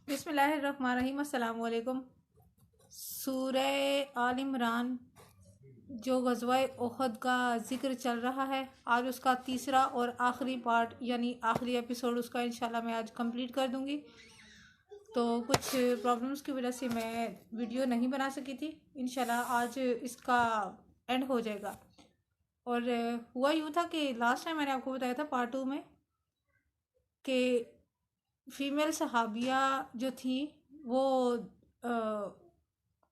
बिस्मिल्लाहिर्रहमानिर्रहीम। अस्सलाम वालेकुम। सूरह आल इमरान जो ग़ज़वा उहद का ज़िक्र चल रहा है, आज उसका तीसरा और आखिरी पार्ट यानी आखिरी एपिसोड उसका इंशाल्लाह मैं आज कंप्लीट कर दूंगी। तो कुछ प्रॉब्लम्स की वजह से मैं वीडियो नहीं बना सकी थी। इंशाल्लाह आज इसका एंड हो जाएगा। और हुआ यूँ था कि लास्ट टाइम मैंने आपको बताया था पार्ट 2 में कि फ़ीमेल सहाबिया जो थी वो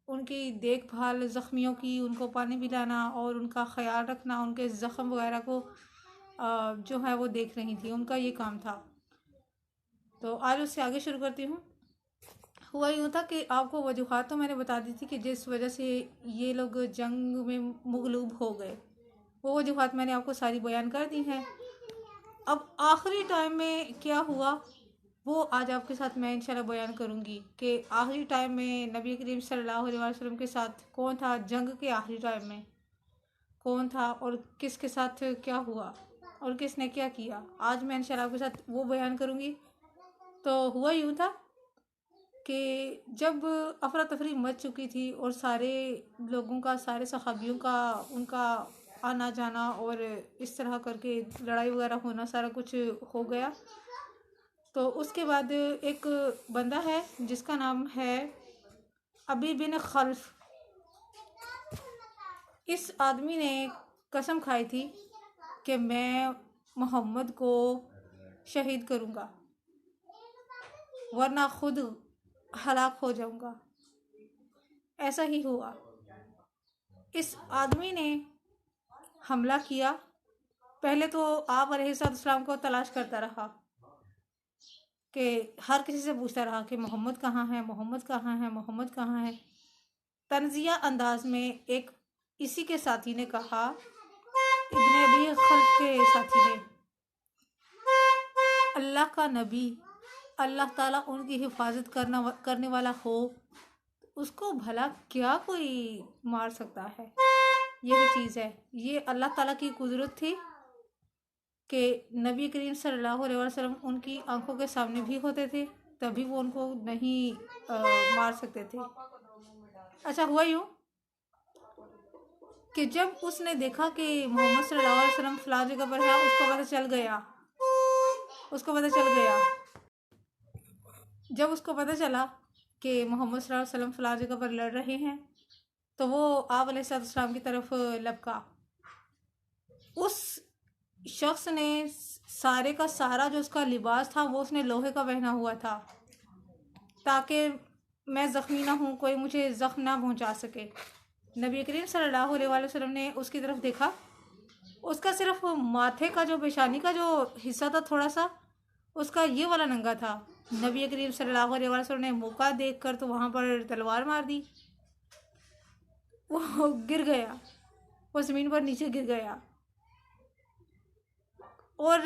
उनकी देखभाल ज़ख्मियों की, उनको पानी पिलाना और उनका ख़्याल रखना, उनके ज़ख़म वगैरह को जो है वो देख रही थी, उनका ये काम था। तो आज उससे आगे शुरू करती हूँ। हुआ यूँ था कि आपको वजूहात तो मैंने बता दी थी कि जिस वजह से ये लोग जंग में मग़लूब हो गए, वो वजूहात मैंने आपको सारी बयान कर दी हैं। अब आखिरी टाइम में क्या हुआ वो आज आपके साथ मैं इंशाल्लाह बयान करूंगी कि आखिरी टाइम में नबी करीम सल्लल्लाहु अलैहि वसल्लम के साथ कौन था, जंग के आखिरी टाइम में कौन था और किसके साथ क्या हुआ और किसने क्या किया। आज मैं इंशाल्लाह आपके साथ वो बयान करूंगी। तो हुआ यूँ था कि जब अफरा तफरी मच चुकी थी और सारे लोगों का, सारे सहाबियों का, उनका आना जाना और इस तरह करके लड़ाई वगैरह होना सारा कुछ हो गया, तो उसके बाद एक बंदा है जिसका नाम है अबी बिन खल्फ। इस आदमी ने कसम खाई थी कि मैं मोहम्मद को शहीद करूँगा वरना खुद हलाक हो जाऊँगा। ऐसा ही हुआ। इस आदमी ने हमला किया। पहले तो आप अलैहिस्सलाम को तलाश करता रहा कि हर किसी से पूछता रहा कि मोहम्मद कहाँ है, मोहम्मद कहाँ है, मोहम्मद कहाँ है। तंजिया अंदाज में एक इसी के साथी ने कहा, इब्ने अबी खल्फ के साथी ने, अल्लाह का नबी, अल्लाह ताला उनकी हिफाजत करने वाला हो, उसको भला क्या कोई मार सकता है। यही चीज़ है, ये अल्लाह ताला की कुदरत थी कि नबी करीम सल्लल्लाहु अलैहि वसल्लम उनकी आंखों के सामने भी होते थे, तभी वो उनको नहीं मार सकते थे। अच्छा, हुआ यूँ कि जब उसने देखा कि मोहम्मद सल्लल्लाहु अलैहि वसल्लम फला जगह पर है, उसको पता चल गया। जब उसको पता चला कि मोहम्मद सल्लल्लाहु अलैहि वसल्लम फला जगह पर लड़ रहे हैं, तो वो आप अलैहिस्सलाम की तरफ लपका। उस शख्स ने सारे का सारा जो उसका लिबास था वो उसने लोहे का पहना हुआ था ताकि मैं ज़ख्मी ना हूँ, कोई मुझे ज़ख्म ना पहुँचा सके। नबी करीम सल्लल्लाहु अलैहि वसल्लम ने उसकी तरफ देखा, उसका सिर्फ माथे का जो पेशानी का जो हिस्सा था थोड़ा सा, उसका ये वाला नंगा था। नबी करीम सल्लल्लाहु अलैहि वसल्लम ने मौका देखकर तो वहाँ पर तलवार मार दी। वो गिर गया, वो ज़मीन पर नीचे गिर गया और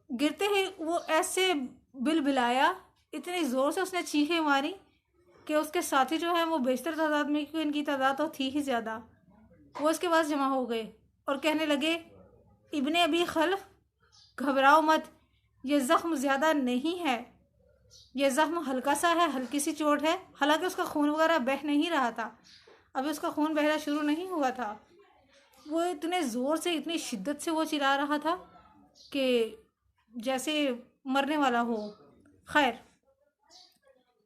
गिरते ही वो ऐसे बिलबिलाया, इतनी ज़ोर से उसने चीखें मारी कि उसके साथी जो है वो बेशतर तादाद में, क्योंकि इनकी तादाद तो थी ही ज़्यादा, वो उसके पास जमा हो गए और कहने लगे, इब्ने अबी खल्फ, घबराओ मत, ये ज़ख्म ज़्यादा नहीं है, ये ज़ख्म हल्का सा है, हल्की सी चोट है। हालांकि उसका खून वगैरह बह नहीं रहा था, अभी उसका खून बहना शुरू नहीं हुआ था। वो इतने ज़ोर से, इतनी शिद्दत से वो चिल्ला रहा था कि जैसे मरने वाला हो। खैर,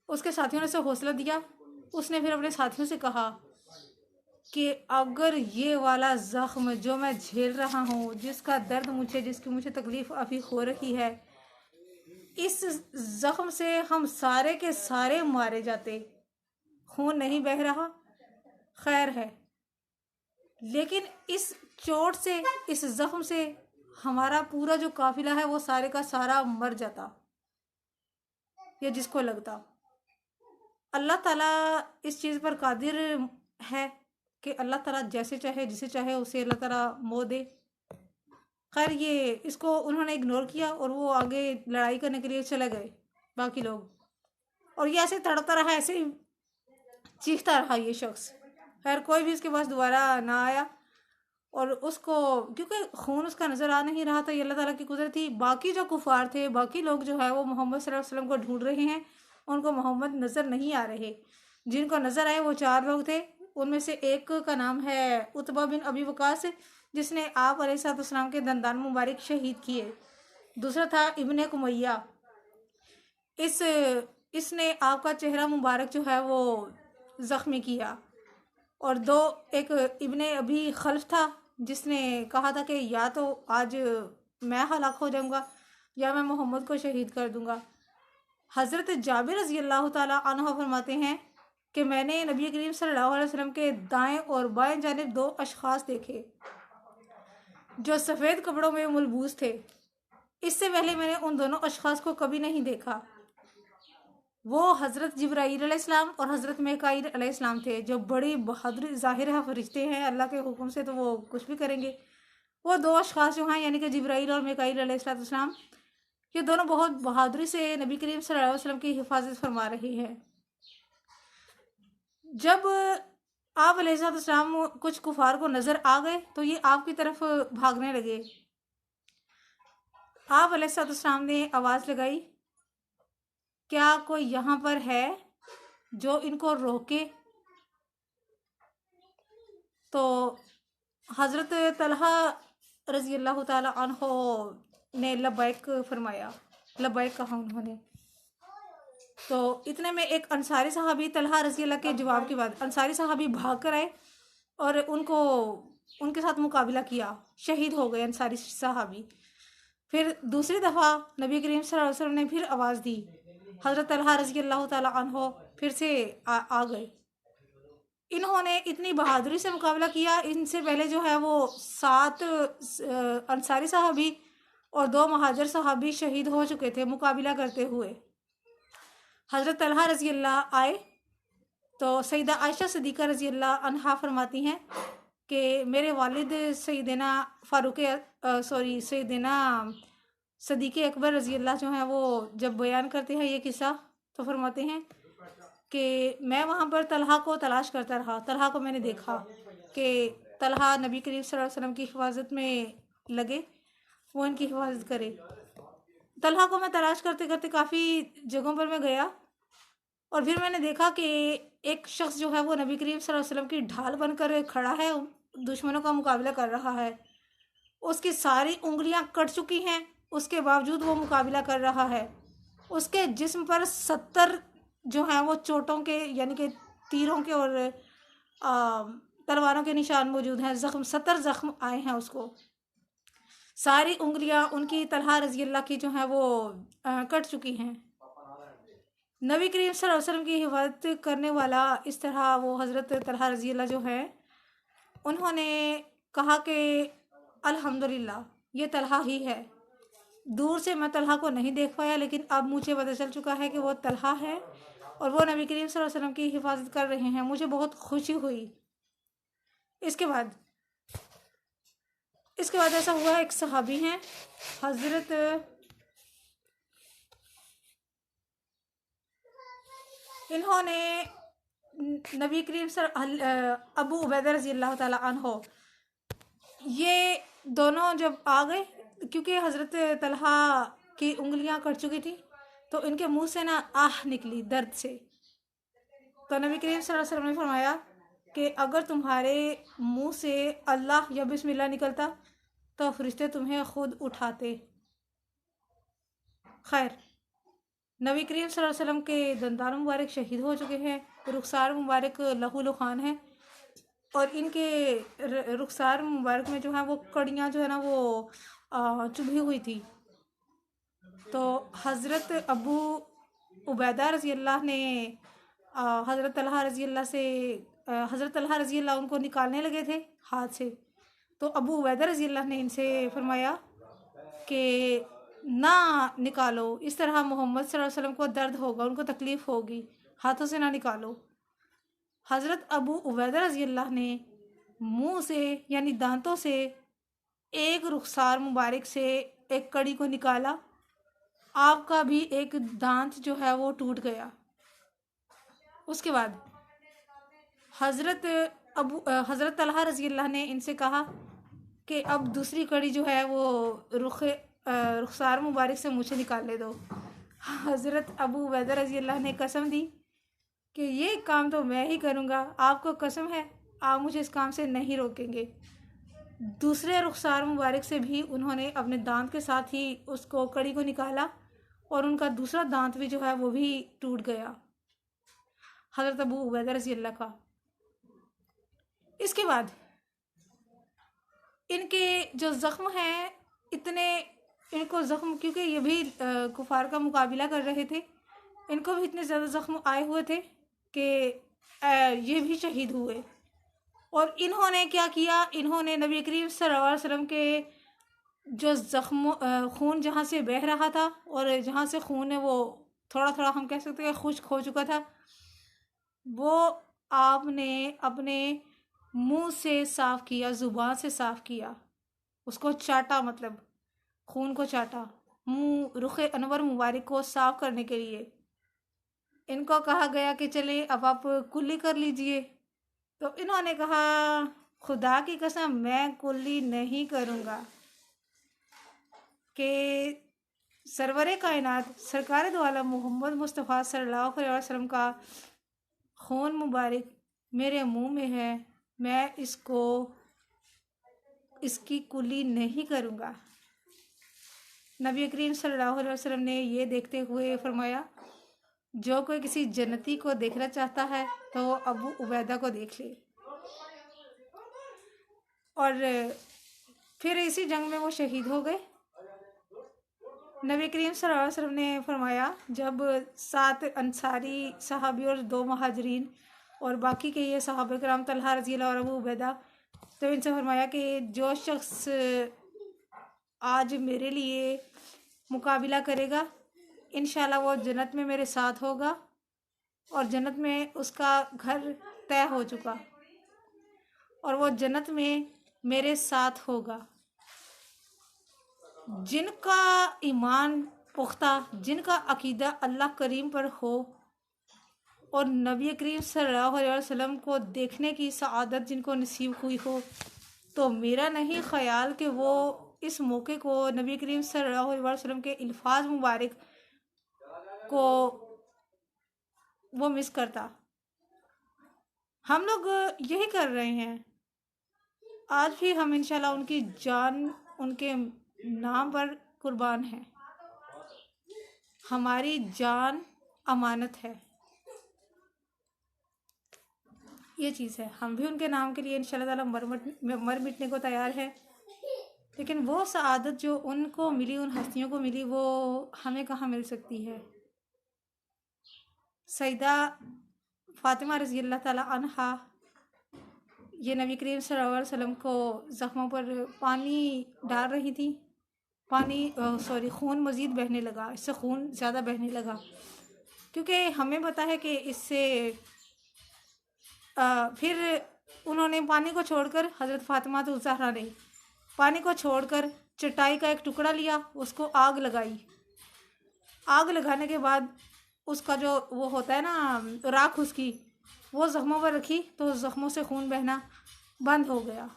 उसके साथियों ने उसे हौसला दिया। उसने फिर अपने साथियों से कहा कि अगर ये वाला ज़ख्म जो मैं झेल रहा हूँ, जिसका दर्द मुझे, जिसकी मुझे तकलीफ़ अभी हो रही है, इस ज़ख्म से हम सारे के सारे मारे जाते। खून नहीं बह रहा, खैर है, लेकिन इस चोट से, इस ज़ख्म से हमारा पूरा जो काफिला है वो सारे का सारा मर जाता, या जिसको लगता। अल्लाह ताला इस चीज़ पर कादिर है कि अल्लाह ताला जैसे चाहे, जिसे चाहे उसे अल्लाह ताला मौत दे। खैर, ये इसको उन्होंने इग्नोर किया और वो आगे लड़ाई करने के लिए चले गए बाकी लोग, और ये ऐसे तड़पता रहा, ऐसे ही चीखता रहा ये शख्स। खैर, कोई भी इसके पास दोबारा ना आया और उसको, क्योंकि खून उसका नज़र आ नहीं रहा था, ये अल्लाह ताला की कुदरत थी। बाकी जो कुफार थे, बाकी लोग जो है वो मोहम्मद सल्लल्लाहु अलैहि वसल्लम को ढूंढ रहे हैं, उनको मोहम्मद नज़र नहीं आ रहे। जिनको नज़र आए वो 4 लोग थे। उनमें से एक का नाम है उतबा बिन अबी वकास, जिसने आप अलैहिस्सलाम के दंदान मुबारक शहीद किए। दूसरा था इब्ने कुमैया, इस इसने आपका चेहरा मुबारक जो है वो ज़ख्मी किया। और दो, एक इब्ने अबी खल्फ था, जिसने कहा था कि या तो आज मैं हलाक हो जाऊंगा या मैं मोहम्मद को शहीद कर दूंगा। हज़रत जाबिर रज़ी अल्लाह ताला अन्हु फरमाते हैं कि मैंने नबी करीम सल्लल्लाहु अलैहि वसल्लम के दाएं और बाएं जानिब 2 अशख़ास देखे जो सफ़ेद कपड़ों में मलबूस थे। इससे पहले मैंने उन दोनों अशख़ास को कभी नहीं देखा। वो हज़रत जिब्राईल अलैहिस्सलाम और हज़रत मीकाईल अलैहिस्सलाम थे, जो बड़ी बहादुरी, ज़ाहिर है फरिश्ते हैं, अल्लाह के हुक्म से तो वो कुछ भी करेंगे। वो 2 अशख़ास जो हैं यानी कि जिब्राईल और मीकाईल अलैहिस्सलाम, ये दोनों बहुत बहादुरी से नबी करीम सल्लल्लाहु अलैहि वसल्लम की हिफाजत फरमा रहे हैं। जब आप अलैहिस्सलाम कुछ कुफार को नज़र आ गए तो ये आपकी तरफ भागने लगे। आप अलैहिस्सलाम ने आवाज़ लगाई, क्या कोई यहाँ पर है जो इनको रोके? तो हज़रत तलहा रज़ी अल्लाह ताला अन्हो ने लब्बैक फरमाया, लब्बैक कहा उन्होंने। तो इतने में एक अंसारी साहबी तलहा रज़ी अल्लाह के जवाब के बाद अंसारी साहबी भाग कर आए और उनके साथ मुकाबला किया, शहीद हो गए अंसारी साहबी। फिर दूसरी दफ़ा नबी करीम सल्लल्लाहु अलैहि वसल्लम ने फिर आवाज़ दी, हज़रत तलहा रज़ी अल्लाह ताला अन्हो फिर से आ गए। इन्होंने इतनी बहादुरी से मुकाबला किया। इनसे पहले जो है वो 7 अंसारी साहबी और 2 महाजर साहबी शहीद हो चुके थे मुकाबला करते हुए। हज़रत तलहा रज़ी अल्लाह आए तो सईदा आयशा सिद्दीक़ा रज़ी अल्लाह अन्हा फरमाती हैं कि मेरे वालिद सईदना सईदना सदीक़ अकबर रज़ी अल्लाह जो हैं वो जब बयान करते हैं ये किस्सा, तो फरमाते हैं कि मैं वहाँ पर तलहा को तलाश करता रहा। तलहा को मैंने देखा कि तलहा नबी करीम सल्लल्लाहु अलैहि वसल्लम की हिफाजत में लगे, वो इनकी हिफाजत करे। तलहा को मैं तलाश करते करते काफ़ी जगहों पर मैं गया और फिर मैंने देखा कि एक शख्स जो है वो नबी करीम सल्लल्लाहु अलैहि वसल्लम की ढाल बनकर खड़ा है, दुश्मनों का मुकाबला कर रहा है। उसकी सारी उंगलियां कट चुकी हैं, उसके बावजूद वो मुकाबला कर रहा है। उसके जिस्म पर 70 जो हैं वो चोटों के यानी कि तीरों के और तलवारों के निशान मौजूद हैं। 70 ज़ख्म आए हैं उसको। सारी उंगलियां उनकी तलहा रज़ी अल्लाह की जो हैं वो कट चुकी हैं। नबी करीम सल्लल्लाहु अलैहि वसल्लम की हिफाजत करने वाला इस तरह वो हज़रत तलहा रज़ी अल्लाह जो है, उन्होंने कहा कि अल्हम्दुलिल्लाह ये तलहा ही है। दूर से मैं तलहा को नहीं देख पाया, लेकिन अब मुझे पता चल चुका है कि वो तलहा है और वो नबी करीम सल्लल्लाहु अलैहि वसल्लम की हिफाजत कर रहे हैं। मुझे बहुत खुशी हुई। इसके बाद ऐसा हुआ, एक सहाबी हैं हज़रत इन्होंने नबी करीम अबू उबैदा रज़ी अल्लाह ताला अन्हो, ये दोनों जब आ गए, क्योंकि हज़रत तलहा की उंगलियां कट चुकी थी तो इनके मुंह से ना आह निकली दर्द से। तो नबी करीम सल्लल्लाहु अलैहि वसल्लम ने फरमाया कि अगर तुम्हारे मुंह से अल्लाह या बिस्मिल्लाह निकलता तो फरिश्ते तुम्हें खुद उठाते। खैर, नबी करीम सल्लल्लाहु अलैहि वसल्लम के दंदान मुबारक शहीद हो चुके हैं। रुखसार मुबारक लहू लुखान है और इनके रुखसार मुबारक में जो है वो कड़ियाँ जो है ना वो चुभी हुई थी। तो हज़रत अबू उबैदा रज़ी अल्लाह ने हज़रत तलहा रज़ी अल्लाह से हज़रत तलहा रज़ी अल्लाह उनको निकालने लगे थे हाथ से। तो अबू उबैदा रज़ी अल्लाह ने इनसे फरमाया कि ना निकालो, इस तरह मोहम्मद सल्लल्लाहु अलैहि वसल्लम को दर्द होगा, उनको तकलीफ़ होगी, हाथों से ना निकालो। हज़रत अबू उबैदा रज़ी अल्लाह ने मुंह से यानी दांतों से एक रुखसार मुबारक से एक कड़ी को निकाला। आपका भी एक दांत जो है वो टूट गया। उसके बाद हज़रत तलहा रज़ी अल्लाह ने इनसे कहा कि अब दूसरी कड़ी जो है वो रुखसार मुबारक से मुझे निकालने दो। हज़रत अबू उबैदा रज़ी अल्लाह ने कसम दी कि ये काम तो मैं ही करूँगा, आपको कसम है आप मुझे इस काम से नहीं रोकेंगे। दूसरे रुखसार मुबारक से भी उन्होंने अपने दांत के साथ ही उसको कड़ी को निकाला और उनका दूसरा दांत भी जो है वो भी टूट गया, हज़रत अबू उबैदा रज़ी अल्लाह का। इसके बाद इनके जो ज़ख्म हैं इतने, इनको ज़ख्म, क्योंकि ये भी कुफार का मुकाबला कर रहे थे, इनको भी इतने ज़्यादा ज़ख्म आए हुए थे कि ये भी शहीद हुए। और इन्होंने क्या किया, इन्होंने नबी करीम सल्लल्लाहु अलैहि वसल्लम के जो ज़ख्म खून जहाँ से बह रहा था और जहाँ से खून है वो थोड़ा थोड़ा हम कह सकते हैं खुश्क हो चुका था, वो आपने अपने मुंह से साफ़ किया, ज़ुबान से साफ़ किया, उसको चाटा, मतलब खून को चाटा, मुंह रुखे अनवर मुबारक को साफ़ करने के लिए। इनको कहा गया कि चले अब आप कुल्ली कर लीजिए, तो इन्होंने कहा खुदा की कसम मैं कुल्ली नहीं करूँगा, कि सरवरे कायनात सरकार दो आलम मोहम्मद मुस्तफ़ा सल्लल्लाहु अलैहि वसल्लम का खून मुबारक मेरे मुंह में है, मैं इसकी कुल्ली नहीं करूँगा। नबी करीम सल्लल्लाहु अलैहि वसल्लम ने ये देखते हुए फरमाया, जो कोई किसी जन्नती को देखना चाहता है तो वो अबू उबैदा को देख ले। और फिर इसी जंग में वो शहीद हो गए। नबी करीम सल्लल्लाहु अलैहि वसल्लम ने फरमाया, जब 7 अंसारी सहाबी और 2 महाजरीन और बाकी के ये सहाबा कराम तलहा रज़ी अल्लाह और अबू उबैदा, तो इनसे फरमाया कि जो शख्स आज मेरे लिए मुकाबला करेगा इंशाल्लाह वो जन्नत में मेरे साथ होगा और जन्नत में उसका घर तय हो चुका और वो जन्नत में मेरे साथ होगा। जिनका ईमान पुख्ता, जिनका अकीदा अल्लाह करीम पर हो और नबी करीम सल्लल्लाहु अलैहि वसल्लम को देखने की सआदत जिनको नसीब हुई हो, तो मेरा नहीं ख़याल कि वो इस मौके को नबी करीम सल्लल्लाहु अलैहि वसल्लम के अल्फाज मुबारक को वो मिस करता। हम लोग यही कर रहे हैं। आज भी हम इंशाल्लाह उनकी जान उनके नाम पर कुर्बान है। हमारी जान अमानत है, ये चीज़ है। हम भी उनके नाम के लिए इंशाल्लाह ताला मर मिटने को तैयार है, लेकिन वो सआदत जो उनको मिली, उन हस्तियों को मिली, वो हमें कहाँ मिल सकती है। सैयदा फ़ातिमा रज़ी अल्लाह ताला अन्हा ये नबी करीम सल्लल्लाहु अलैहि वसल्लम को ज़ख्मों पर पानी डाल रही थी। खून मज़ीद बहने लगा, इससे खून ज़्यादा बहने लगा, क्योंकि हमें पता है कि इससे फिर उन्होंने पानी को छोड़कर, हज़रत फ़ातिमा तो ज़हरा ने पानी को छोड़कर चटाई का एक टुकड़ा लिया, उसको आग लगाई। आग लगाने के बाद उसका जो वो होता है ना राख, उसकी वो ज़ख्मों पर रखी तो ज़ख्मों से खून बहना बंद हो गया।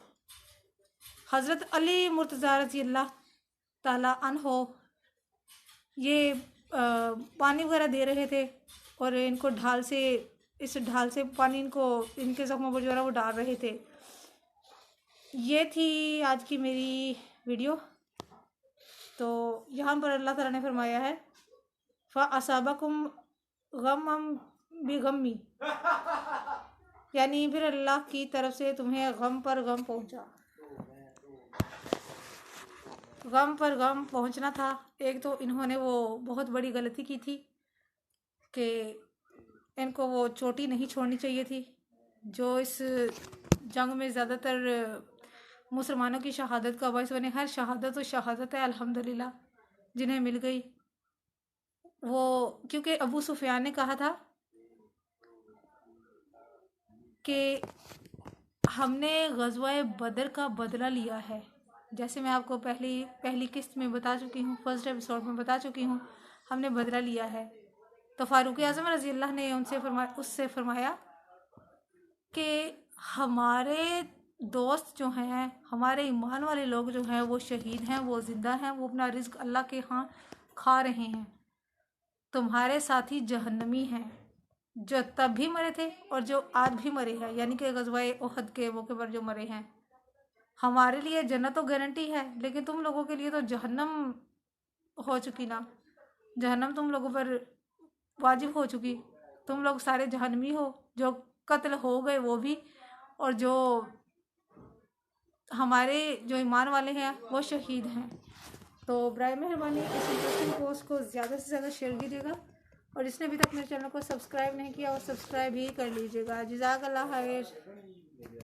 हज़रत अली मुर्तज़ा रज़ी अल्लाह ताला अन्हो ये पानी वगैरह दे रहे थे और इनको इस ढाल से पानी इनको इनके ज़ख्मों पर जो है वो डाल रहे थे। ये थी आज की मेरी वीडियो। तो यहाँ पर अल्लाह ताला ने फरमाया है, फ़असाबकुम गम्मम बिगम्मी, यानी फिर अल्लाह की तरफ से तुम्हें गम पर गम पहुँचा। गम पर गम पहुँचना था। एक तो इन्होंने वो बहुत बड़ी गलती की थी कि इनको वो चोटी नहीं छोड़नी चाहिए थी, जो इस जंग में ज़्यादातर मुसलमानों की शहादत का बायस बने। हर शहादत तो शहादत है अल्हम्दुलिल्लाह जिन्हें मिल गई। वो क्योंकि अबू सुफियान ने कहा था कि हमने ग़ज़वा बदर का बदला लिया है। जैसे मैं आपको पहली किस्त में बता चुकी हूँ, फर्स्ट एपिसोड में बता चुकी हूँ, हमने बदला लिया है। तो फ़ारूक आज़म रज़ी अल्लाह ने उससे फरमाया कि हमारे दोस्त जो हैं, हमारे ईमान वाले लोग जो हैं वो शहीद हैं, वो ज़िंदा हैं, वो अपना रिज़्क़ अल्लाह के यहाँ खा रहे हैं। तुम्हारे साथी जहन्नमी हैं, जो तब भी मरे थे और जो आज भी मरे हैं, यानी कि ग़ज़वा उहद के मौके पर जो मरे हैं। हमारे लिए जन्नत तो गारंटी है, लेकिन तुम लोगों के लिए तो जहन्नम हो चुकी ना। जहन्नम तुम लोगों पर वाजिब हो चुकी। तुम लोग सारे जहन्नमी हो, जो कत्ल हो गए वो भी, और जो हमारे जो ईमान वाले हैं वो शहीद हैं। तो बराए मेहरबानी इस इंटरेस्टिंग पोस्ट को ज़्यादा से ज़्यादा शेयर कीजिएगा, और जिसने अभी तक मेरे चैनल को सब्सक्राइब नहीं किया वो सब्सक्राइब ही कर लीजिएगा। जज़ाकल्लाह खैर।